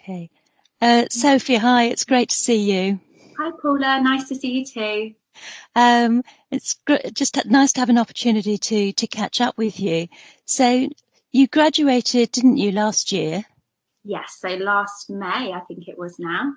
Okay. Sophie, hi, it's great to see you. Hi, Paula. Nice to see you too. It's just nice to have an opportunity to catch up with you. So you graduated, didn't you, last year? Yes, so last May, I think it was now.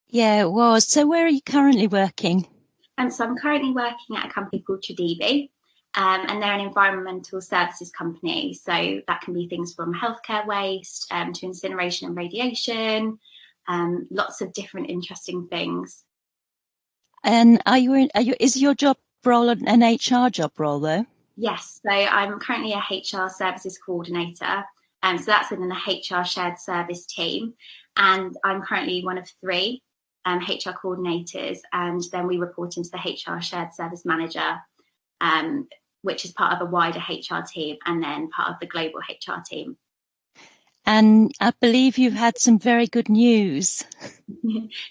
Yeah, it was. So where are you currently working? So I'm currently working at a company called Tradivi, and they're an environmental services company. So that can be things from healthcare waste to incineration and radiation, lots of different interesting things. And is your job role an HR job role though? Yes, so I'm currently a HR services coordinator. So that's within the HR shared service team. And I'm currently one of three HR coordinators. And then we report into the HR shared service manager, which is part of a wider HR team and then part of the global HR team. And I believe you've had some very good news.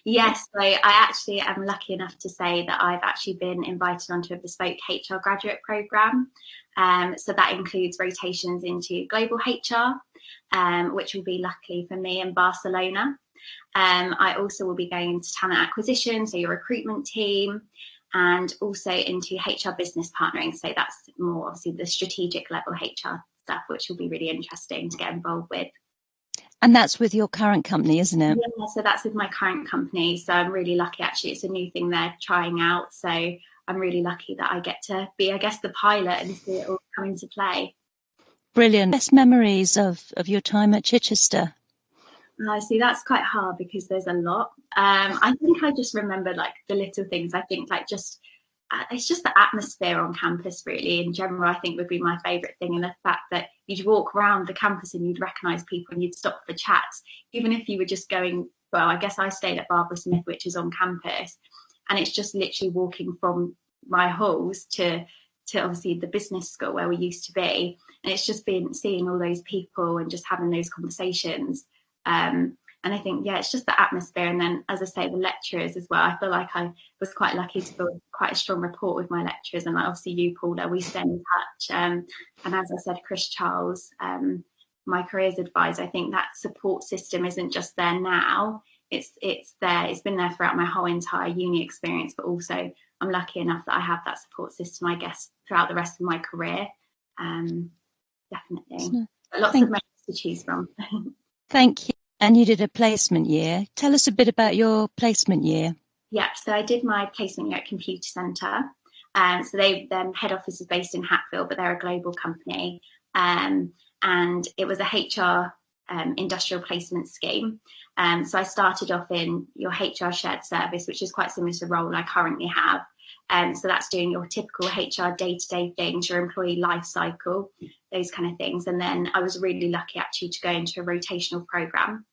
Yes, so I actually am lucky enough to say that I've actually been invited onto a bespoke HR graduate programme. So that includes rotations into global HR, which will be luckily for me in Barcelona. I also will be going into talent acquisition, so your recruitment team, and also into HR business partnering. So that's more obviously the strategic level HR stuff, which will be really interesting to get involved with. And that's with your current company, isn't it? Yeah, so that's with my current company. So I'm really lucky, actually. It's a new thing they're trying out. So I'm really lucky that I get to be, I guess, the pilot and see it all come into play. Brilliant. Best memories of your time at Chichester? See, that's quite hard because there's a lot. I think I just remember like the little things. I think like just it's just the atmosphere on campus really in general. I think would be my favourite thing, and the fact that you'd walk around the campus and you'd recognise people and you'd stop for chats, even if you were just going. Well, I guess I stayed at Barbara Smith, which is on campus, and it's just literally walking from my halls to obviously the business school where we used to be, and it's just been seeing all those people and just having those conversations. And I think, yeah, it's just the atmosphere. And then, as I say, the lecturers as well. I feel like I was quite lucky to build quite a strong rapport with my lecturers. And like, obviously you, Paula, we stay in touch. And as I said, Chris Charles, my careers advisor, I think that support system isn't just there now. It's there. It's been there throughout my whole entire uni experience. But also, I'm lucky enough that I have that support system, I guess, throughout the rest of my career. Definitely. Lots of memories to choose from. Thank you. And you did a placement year. Tell us a bit about your placement year. Yeah, so I did my placement year at Computer Centre. So their head office is based in Hatfield, but they're a global company. And it was a HR industrial placement scheme. So I started off in your HR shared service, which is quite similar to the role I currently have. So that's doing your typical HR day-to-day things, your employee life cycle, those kind of things. And then I was really lucky actually to go into a rotational programme.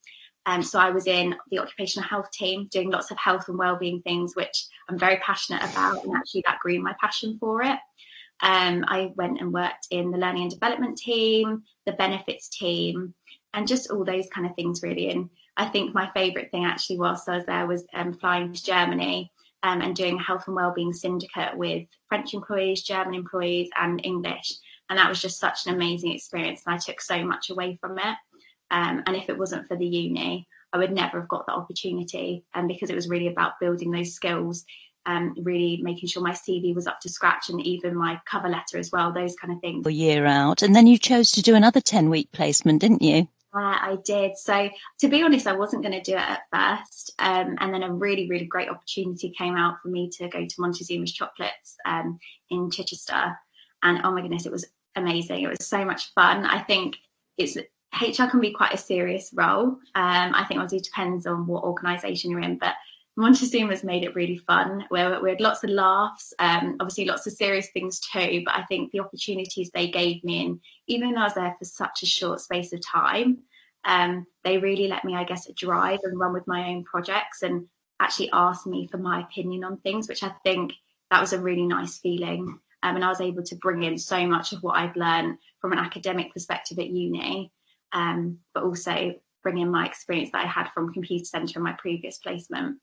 So I was in the occupational health team doing lots of health and wellbeing things, which I'm very passionate about, and actually that grew my passion for it. I went and worked in the learning and development team, the benefits team, and just all those kind of things really. And I think my favourite thing actually whilst I was there was flying to Germany and doing a health and wellbeing syndicate with French employees, German employees and English. And that was just such an amazing experience. And I took so much away from it. And if it wasn't for the uni, I would never have got that opportunity. And because it was really about building those skills, really making sure my CV was up to scratch and even my cover letter as well, those kind of things. A year out. And then you chose to do another 10-week placement, didn't you? I did. So to be honest, I wasn't going to do it at first. And then a really, really great opportunity came out for me to go to Montezuma's Chocolates in Chichester. And oh my goodness, it was amazing. It was so much fun. I think HR can be quite a serious role. I think obviously it depends on what organisation you're in, but Montezuma's made it really fun. We had lots of laughs, obviously lots of serious things too, but I think the opportunities they gave me, and even though I was there for such a short space of time, they really let me, I guess, drive and run with my own projects and actually ask me for my opinion on things, which I think that was a really nice feeling. And I was able to bring in so much of what I've learned from an academic perspective at uni, but also bring in my experience that I had from Computer Centre in my previous placement.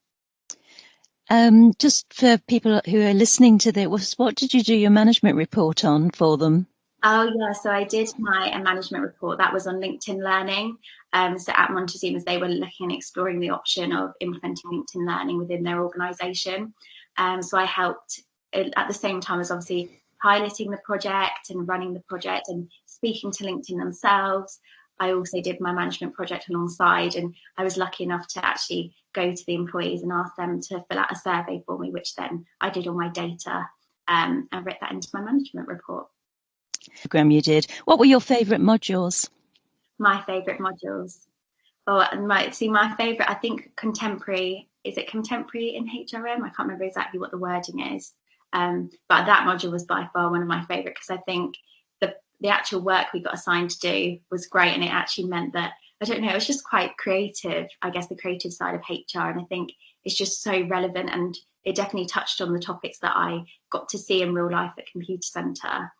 Just for people who are listening to this, what did you do your management report on for them? Oh yeah, so I did my management report. That was on LinkedIn Learning. So at Montezuma's, they were looking and exploring the option of implementing LinkedIn Learning within their organisation. So I helped at the same time as obviously piloting the project and running the project and speaking to LinkedIn themselves. I also did my management project alongside, and I was lucky enough to actually go to the employees and ask them to fill out a survey for me, which then I did all my data and wrote that into my management report. Program you did. What were your favourite modules? My favourite modules. Oh, and my favourite, I think contemporary, is it contemporary in HRM? I can't remember exactly what the wording is. But that module was by far one of my favourite, because I think the actual work we got assigned to do was great, and it actually meant that, I don't know, it was just quite creative, I guess, the creative side of HR, and I think it's just so relevant, and it definitely touched on the topics that I got to see in real life at Computer Centre.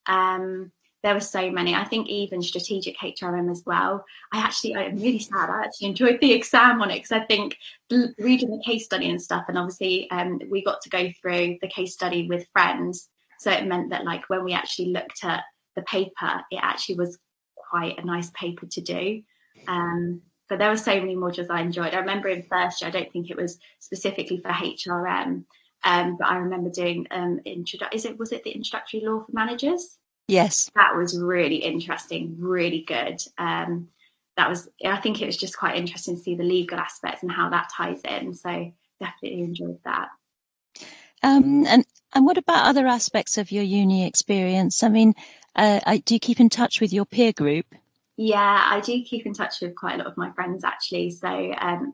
There were so many. I think even strategic HRM as well. I'm really sad. I actually enjoyed the exam on it, because I think reading the case study and stuff, and obviously we got to go through the case study with friends. So it meant that, like, when we actually looked at the paper, it actually was quite a nice paper to do. But there were so many modules I enjoyed. I remember in first year, I don't think it was specifically for HRM, but I remember doing was it the introductory law for managers? Yes. That was really interesting, really good. I think it was just quite interesting to see the legal aspects and how that ties in. So definitely enjoyed that. And what about other aspects of your uni experience? I mean, do you keep in touch with your peer group? Yeah, I do keep in touch with quite a lot of my friends, actually. So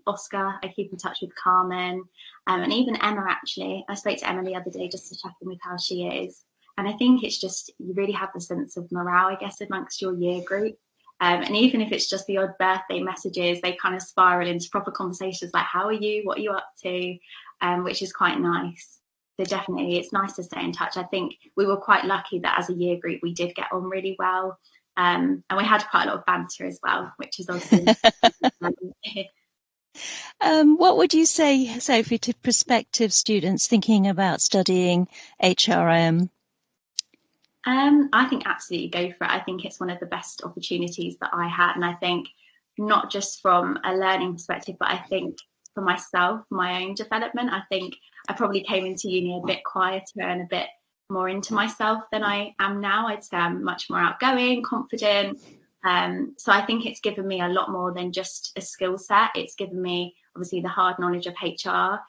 Oscar, I keep in touch with Carmen, and even Emma, actually. I spoke to Emma the other day just to check in with how she is. And I think it's just, you really have the sense of morale, I guess, amongst your year group. And even if it's just the odd birthday messages, they kind of spiral into proper conversations like, how are you? What are you up to? Which is quite nice. So definitely, it's nice to stay in touch. I think we were quite lucky that as a year group, we did get on really well. And we had quite a lot of banter as well, which is obviously. What would you say, Sophie, to prospective students thinking about studying HRM? I think absolutely go for it. I think it's one of the best opportunities that I had. And I think not just from a learning perspective, but I think for myself, my own development, I think I probably came into uni a bit quieter and a bit more into myself than I am now. I'd say I'm much more outgoing, confident. So I think it's given me a lot more than just a skill set. It's given me obviously the hard knowledge of HR.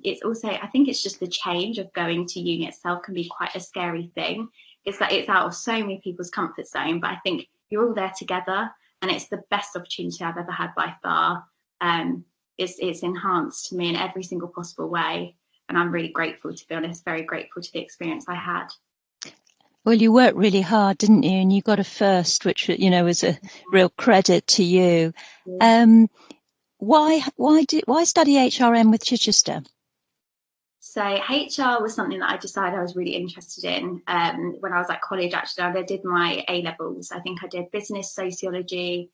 It's also, I think it's just the change of going to uni itself can be quite a scary thing. It's that it's out of so many people's comfort zone, but I think you're all there together, and it's the best opportunity I've ever had by far. It's enhanced me in every single possible way, and I'm really grateful, to be honest, very grateful to the experience I had. Well, you worked really hard, didn't you? And you got a first, which, you know, was a real credit to you. Why study HRM with Chichester? So HR was something that I decided I was really interested in when I was at college. Actually, I did my A levels. I think I did business, sociology,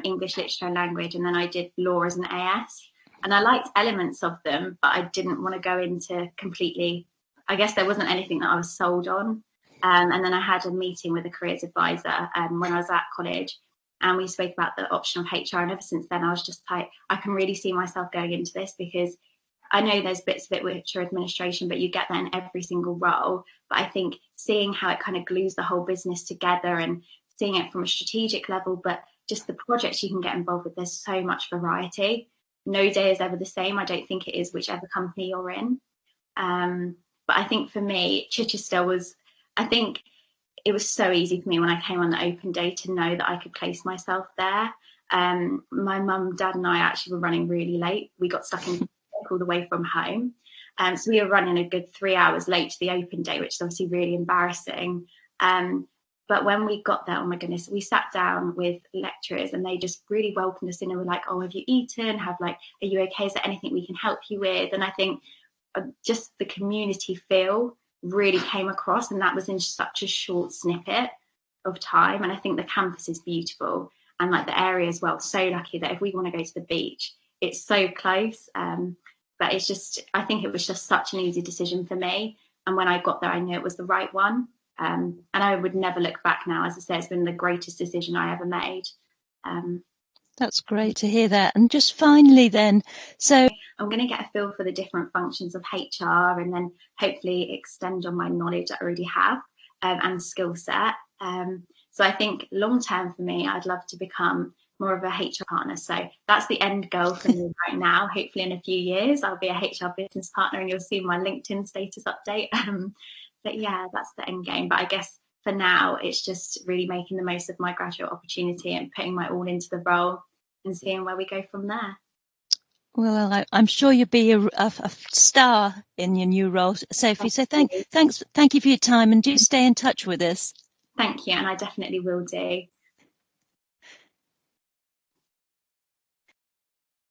English literature and language, and then I did law as an AS. And I liked elements of them, but I didn't want to go into completely. I guess there wasn't anything that I was sold on. And then I had a meeting with a careers advisor when I was at college, and we spoke about the option of HR. And ever since then, I was just like, I can really see myself going into this, because I know there's bits of it which are administration, but you get that in every single role. But I think seeing how it kind of glues the whole business together, and seeing it from a strategic level, but just the projects you can get involved with, there's so much variety. No day is ever the same. I don't think it is, whichever company you're in. But I think for me, Chichester was, I think it was so easy for me when I came on the open day to know that I could place myself there. My mum, dad and I actually were running really late. We got stuck in all the way from home. So we were running a good 3 hours late to the open day, which is obviously really embarrassing. But when we got there, oh my goodness, we sat down with lecturers, and they just really welcomed us in, and were like, oh, have you eaten? Are you okay? Is there anything we can help you with? And I think just the community feel really came across, and that was in such a short snippet of time. And I think the campus is beautiful, and like the area as well. So lucky that if we want to go to the beach, it's so close. But it's just, I think it was just such an easy decision for me. And when I got there, I knew it was the right one. And I would never look back now. As I say, it's been the greatest decision I ever made. That's great to hear that. And just finally then, so I'm going to get a feel for the different functions of HR and then hopefully extend on my knowledge that I already have and skill set. So I think long term for me, I'd love to become more of a HR partner. So that's the end goal for me right now. Hopefully in a few years, I'll be a HR business partner and you'll see my LinkedIn status update. But yeah, that's the end game. But I guess for now, it's just really making the most of my graduate opportunity and putting my all into the role and seeing where we go from there. Well, I'm sure you'll be a star in your new role, Sophie. So thank you for your time, and do stay in touch with us. Thank you, and I definitely will do.